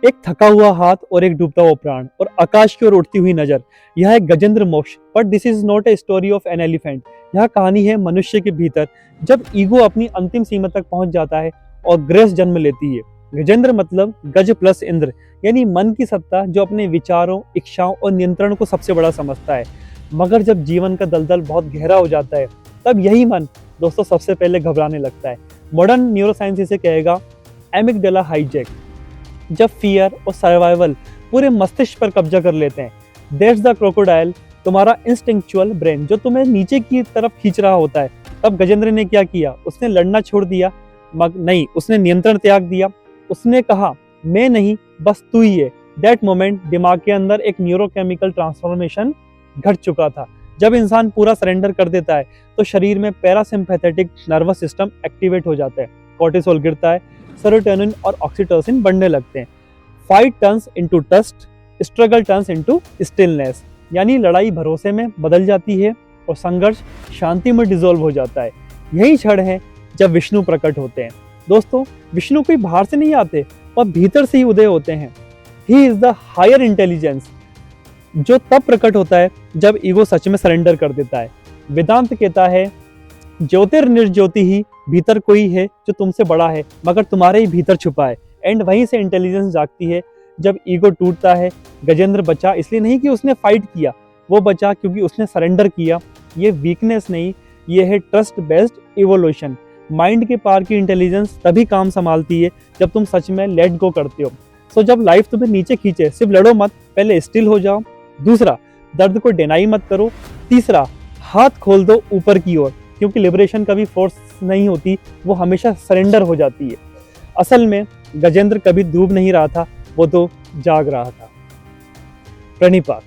एक थका हुआ हाथ और एक डूबता हुआ प्राण और आकाश की ओर उठती हुई नजर, यह है गजेंद्र मोक्ष। But this is not a story of an elephant. यह कहानी है मनुष्य के भीतर, जब ईगो अपनी अंतिम सीमा तक पहुंच जाता है और ग्रेस जन्म लेती है। गजेंद्र मतलब गज प्लस इंद्र, यानी मन की सत्ता जो अपने विचारों, इच्छाओं और नियंत्रण को सबसे बड़ा समझता है। मगर जब जीवन का दलदल बहुत गहरा हो जाता है, तब यही मन दोस्तों सबसे पहले घबराने लगता है। मॉडर्न न्यूरोसाइंस इसे कहेगा एमिगडाला हाईजैक। जब फियर और सर्वाइवल पूरे मस्तिष्क पर कब्जा कर लेते हैं, दैट्स द क्रोकोडाइल, तुम्हारा इंस्टिंक्चुअल ब्रेन जो तुम्हें नीचे की तरफ खींच रहा होता है। तब गजेंद्र ने क्या किया? उसने लड़ना छोड़ दिया, नहीं, उसने नियंत्रण त्याग दिया। उसने कहा मैं नहीं, बस तू ही है। दैट मोमेंट दिमाग के अंदर एक न्यूरोकेमिकल ट्रांसफॉर्मेशन घट चुका था। जब इंसान पूरा सरेंडर कर देता है तो शरीर में पैरासिम्पैथेटिक नर्वस सिस्टम एक्टिवेट हो जाता है, कोर्टिसोल गिरता है, सेरोटोनिन और ऑक्सीटोसिन बढ़ने लगते हैं। Fight turns into trust, struggle turns into stillness, यानी लड़ाई भरोसे में बदल जाती है और संघर्ष शांति में डिसॉल्व हो जाता है। यही क्षण है जब विष्णु प्रकट होते हैं। दोस्तों, विष्णु कोई बाहर से नहीं आते, वह भीतर से ही उदय होते हैं। He is the higher intelligence, जो तब प्रकट होता है जब ईगो सच में सरेंडर कर देता है। वेदांत कहता है ज्योतिर्निर्ज्योति ही, भीतर कोई है जो तुमसे बड़ा है मगर तुम्हारे ही भीतर छुपा है। एंड वहीं से इंटेलिजेंस जागती है जब ईगो टूटता है। गजेंद्र बचा इसलिए नहीं कि उसने फाइट किया, वो बचा क्योंकि उसने सरेंडर किया। ये वीकनेस नहीं, ये है ट्रस्ट बेस्ड इवोल्यूशन। माइंड के पार की इंटेलिजेंस तभी काम संभालती है जब तुम सच में लेट गो करते हो। सो जब लाइफ तुम्हें नीचे खींचे, सिर्फ लड़ो मत, पहले स्टिल हो जाओ। दूसरा, दर्द को डिनाई मत करो। तीसरा, हाथ खोल दो ऊपर की ओर, क्योंकि लिबरेशन कभी फोर्स नहीं होती, वो हमेशा सरेंडर हो जाती है। असल में गजेंद्र कभी डूब नहीं रहा था, वो तो जाग रहा था। प्रणिपात।